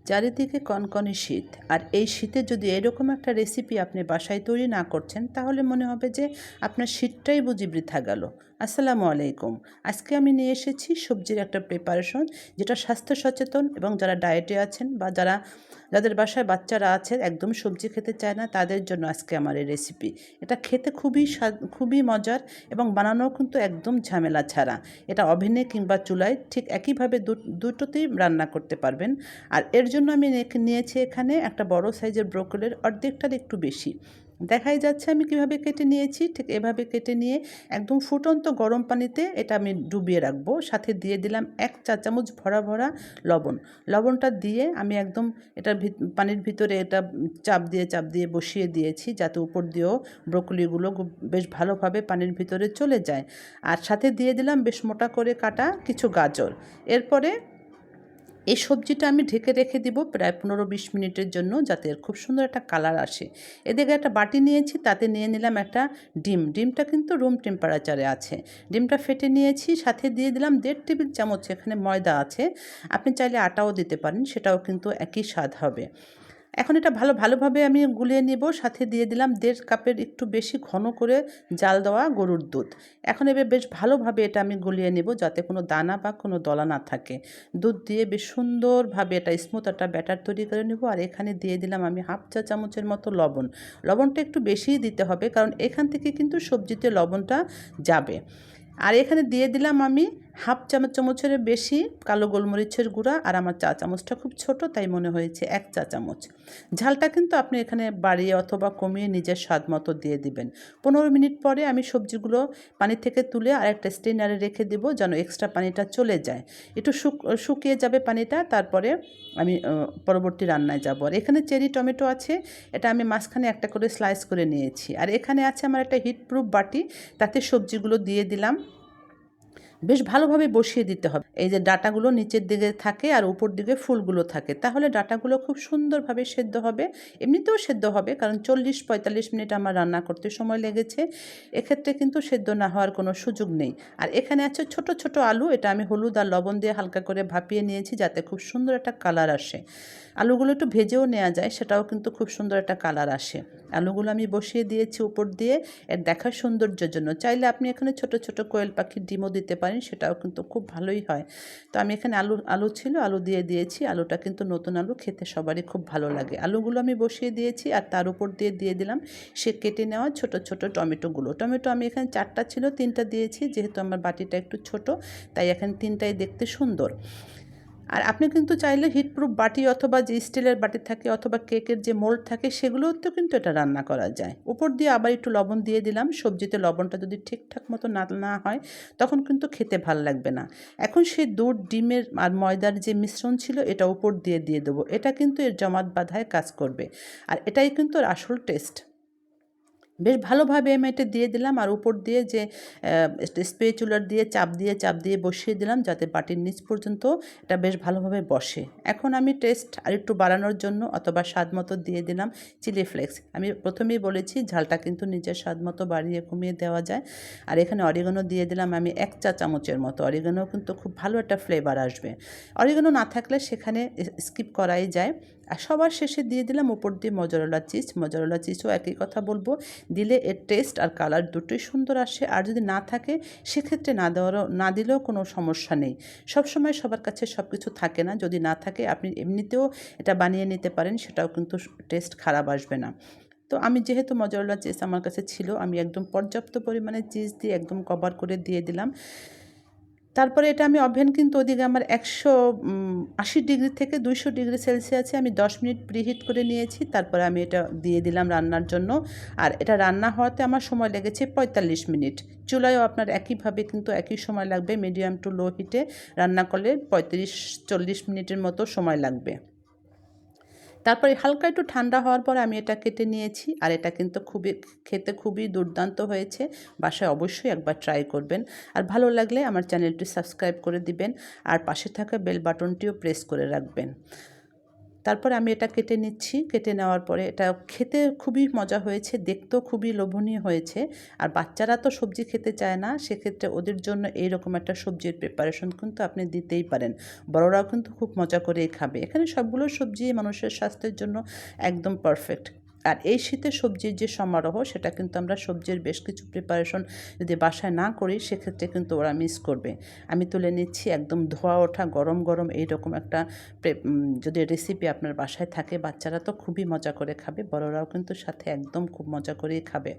চারিদিকে কনকনে শীত, আর এই শীতে যদি এরকম একটা রেসিপি আপনি বাসায় তৈরি না করছেন তাহলে মনে হবে যে আপনার শীতটাই বুঝি বৃথা গেল। আসসালামু আলাইকুম। আজকে আমি নিয়ে এসেছি সবজির একটা প্রিপারেশন, যেটা স্বাস্থ্য সচেতন এবং যারা ডায়েটে আছেন বা যাদের বাসায় বাচ্চারা আছে একদম সবজি খেতে চায় না তাদের জন্য আজকে আমার এই রেসিপি। এটা খেতে খুবই মজার এবং বানানোও কিন্তু একদম ঝামেলা ছাড়া। এটা ওভেনে কিংবা চুলায় ঠিক একইভাবে দুটোতেই রান্না করতে পারবেন। আর এর জন্য আমি নিয়েছি এখানে একটা বড় সাইজের ব্রোকলির অর্ধেকটার একটু বেশি। দেখাই যাচ্ছে আমি কিভাবে কেটে নিয়েছি। ঠিক এভাবে কেটে নিয়ে একদম ফুটন্ত গরম পানিতে এটা আমি ডুবিয়ে রাখবো। সাথে দিয়ে দিলাম 1 চা চামচ ভরা ভরা লবণ। লবণটা দিয়ে আমি একদম এটার পানির ভিতরে এটা চাপ দিয়ে বসিয়ে দিয়েছি, যাতে উপর দিয়েও ব্রোকলিগুলো বেশ ভালোভাবে পানির ভিতরে চলে যায়। আর সাথে দিয়ে দিলাম বেশ মোটা করে কাটা কিছু গাজর। এরপরে এই সবজিটা আমি ঢেকে রেখে দিব প্রায় 15-20 মিনিটের জন্য, যাতে এর খুব সুন্দর একটা কালার আসে। এদিকে একটা বাটি নিয়েছি, তাতে নিয়ে নিলাম একটা ডিম। ডিমটা কিন্তু রুম টেম্পারেচারে আছে। ডিমটা ফেটে নিয়েছি, সাথে দিয়ে দিলাম 1.5 টেবিল চামচ এখানে ময়দা আছে। আপনি চাইলে আটাও দিতে পারেন, সেটাও কিন্তু একই স্বাদ হবে। এখন এটা ভালোভাবে আমি গুলিয়ে নেব। সাথে দিয়ে দিলাম 1.5 কাপের একটু বেশি ঘন করে জাল দেওয়া গরুর দুধ। এখন এবার বেশ ভালোভাবে এটা আমি গুলিয়ে নেব, যাতে কোনো দানা বা কোনো দলা না থাকে। দুধ দিয়ে বেশ সুন্দরভাবে এটা স্মুথ একটা ব্যাটার তৈরি করে নেব। আর এখানে দিয়ে দিলাম আমি 1/2 চা চামচের মতো লবণ। লবণটা একটু বেশিই দিতে হবে, কারণ এখান থেকে কিন্তু সবজিতে লবণটা যাবে। আর এখানে দিয়ে দিলাম আমি 1/2 চামচের বেশি কালো গোলমরিচের গুঁড়া। আর আমার চা চামচটা খুব ছোট, তাই মনে হয়েছে 1 চা চামচ। ঝালটা কিন্তু আপনি এখানে বাড়িয়ে অথবা কমিয়ে নিজের স্বাদ মতো দিয়ে দিবেন। 15 মিনিট পরে আমি সবজিগুলো পানি থেকে তুলে আরেকটা স্ট্রেনারে রেখে দেব, যেন এক্সট্রা পানিটা চলে যায়। একটু শুকিয়ে যাবে পানিটা, তারপরে আমি পরবর্তী রান্নায় যাব। আর এখানে চেরি টমেটো আছে, এটা আমি মাঝখানে একটা করে স্লাইস করে নিয়েছি। আর এখানে আছে আমার একটা হিটপ্রুফ বাটি, তাতে সবজিগুলো দিয়ে দিলাম। বেশ ভালোভাবে বসিয়ে দিতে হবে। এই যে ডাঁটাগুলো নিচের দিকে থাকে আর উপর দিকে ফুলগুলো থাকে, তাহলে ডাঁটাগুলো খুব সুন্দরভাবে সেদ্ধ হবে। এমনিতেও সেদ্ধ হবে, কারণ 40-45 মিনিট আমার রান্না করতে সময় লেগেছে। এক্ষেত্রে কিন্তু সেদ্ধ না হওয়ার কোনো সুযোগ নেই। আর এখানে আছে ছোট ছোট আলু, এটা আমি হলুদ আর লবণ দিয়ে হালকা করে ভাপিয়ে নিয়েছি, যাতে খুব সুন্দর একটা কালার আসে। আলুগুলো একটু ভেজেও নেওয়া যায়, সেটাও কিন্তু খুব সুন্দর একটা কালার আসে। আলুগুলো আমি বসিয়ে দিয়েছি উপর দিয়ে এর দেখার সৌন্দর্যের জন্য। চাইলে আপনি এখানে ছোট ছোট কোয়েল পাখির ডিমও দিতে পারেন, সেটাও কিন্তু খুব ভালোই হয়। তো আমি এখানে আলু ছিল, আলু দিয়ে দিয়েছি। আলুটা কিন্তু নতুন আলু, খেতে সবারই খুব ভালো লাগে। আলুগুলো আমি বসিয়ে দিয়েছি, আর তার উপর দিয়ে দিলাম সে কেটে নেওয়া ছোট ছোট টমেটোগুলো। টমেটো আমি এখানে 4টা ছিল, 3টা দিয়েছি, যেহেতু আমার বাটিটা একটু ছোট, তাই এখানে 3টাই দেখতে সুন্দর। আর আপনি কিন্তু চাইলে হিটপ্রুফ বাটি অথবা যে স্টিলের বাটি থাকে অথবা কেকের যে মোল্ড থাকে সেগুলোতেও কিন্তু এটা রান্না করা যায়। উপর দিয়ে আবার একটু লবণ দিয়ে দিলাম। সবজিতে লবণটা যদি ঠিকঠাক মতো না হয় তখন কিন্তু খেতে ভাল লাগবে না। এখন সেই দুধ, ডিমের আর ময়দার যে মিশ্রণ ছিল এটা উপর দিয়ে দেবো। এটা কিন্তু এর জমাট বাঁধায় কাজ করবে, আর এটাই কিন্তু এর আসল টেস্ট। বেশ ভালোভাবে আমি এটা দিয়ে দিলাম, আর উপর দিয়ে যে স্প্যাচুলার দিয়ে চাপ দিয়ে বসিয়ে দিলাম, যাতে বাটির নিচ পর্যন্ত এটা বেশ ভালোভাবে বসে। এখন আমি টেস্ট আরেকটু বাড়ানোর জন্য অথবা স্বাদ মতো দিয়ে দিলাম চিলি ফ্লেক্স। আমি প্রথমেই বলেছি ঝালটা কিন্তু নিজের স্বাদ মতো বাড়িয়ে কমিয়ে দেওয়া যায়। আর এখানে অরিগানো দিয়ে দিলাম আমি 1 চা চামচের মতো। অরিগানো কিন্তু খুব ভালো একটা ফ্লেভার আসবে। অরিগানো না থাকলে সেখানে স্কিপ করাই যায়। আর সবার শেষে দিয়ে দিলাম উপর দিয়ে মোজারেলা চিজ। মোজারেলা চিজও একই কথা বলবো, দিলে এর টেস্ট আর কালার দুটোই সুন্দর আসে। আর যদি না থাকে সেক্ষেত্রে না দিলেও কোনো সমস্যা নেই। সবসময় সবার কাছে সব কিছু থাকে না, যদি না থাকে আপনি এমনিতেও এটা বানিয়ে নিতে পারেন, সেটাও কিন্তু টেস্ট খারাপ আসবে না। তো আমি যেহেতু মোজারেলা চিজ আমার কাছে ছিল, আমি একদম পর্যাপ্ত পরিমাণে চিজ দিয়ে একদম কভার করে দিয়ে দিলাম। তারপরে এটা আমি ওভেন কিন্তু ওদিকে আমার 180 ডিগ্রি থেকে 200 ডিগ্রি সেলসিয়াসে আমি 10 মিনিট প্রিহিট করে নিয়েছি। তারপরে আমি এটা দিয়ে দিলাম রান্নার জন্য। আর এটা রান্না হওয়াতে আমার সময় লেগেছে 45 মিনিট। চুলায়ও আপনার একইভাবে কিন্তু একই সময় লাগবে, মিডিয়াম টু লো হিটে রান্না করলে 35-40 মিনিটের মতো সময় লাগবে। তারপরে হালকা একটু ঠান্ডা হওয়ার পর আমি এটা কেটে নিয়েছি। আর এটা কিন্তু খেতে খুবই দুর্দান্ত হয়েছে। বাসায় অবশ্যই একবার ট্রাই করবেন। আর ভালো লাগলে আমার চ্যানেলটি সাবস্ক্রাইব করে দিবেন, আর পাশে থাকা বেল বাটনটিও প্রেস করে রাখবেন। তারপরে আমি এটা কেটে নিচ্ছি। কেটে নেওয়ার পরে এটা খেতে খুবই মজা হয়েছে, দেখতেও খুবই লোভনীয় হয়েছে। আর বাচ্চারা তো সবজি খেতে চায় না, সেক্ষেত্রে ওদের জন্য এইরকম একটা সবজির প্রিপারেশন কিন্তু আপনি দিতেই পারেন। বড়রাও কিন্তু খুব মজা করেই খাবে। এখানে সবগুলো সবজি মানুষের স্বাস্থ্যের জন্য একদম পারফেক্ট। আর এই শীতে সবজির যে সমারোহ, সেটা কিন্তু আমরা সবজির বেশ কিছু প্রিপারেশন যদি বাসায় না করি, সেক্ষেত্রে কিন্তু ওরা মিস করবে। আমি তুলে নিচ্ছি একদম ধোয়া ওঠা গরম গরম এইরকম একটা যদি রেসিপি আপনার বাসায় থাকে, বাচ্চারা তো খুবই মজা করে খাবে, বড়রাও কিন্তু সাথে একদম খুব মজা করেই খাবে।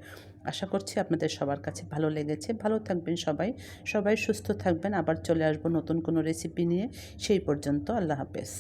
আশা করছি আপনাদের সবার কাছে ভালো লেগেছে। ভালো থাকবেন সবাই, সবাই সুস্থ থাকবেন। আবার চলে আসবো নতুন কোনো রেসিপি নিয়ে। সেই পর্যন্ত আল্লাহ হাফেজ।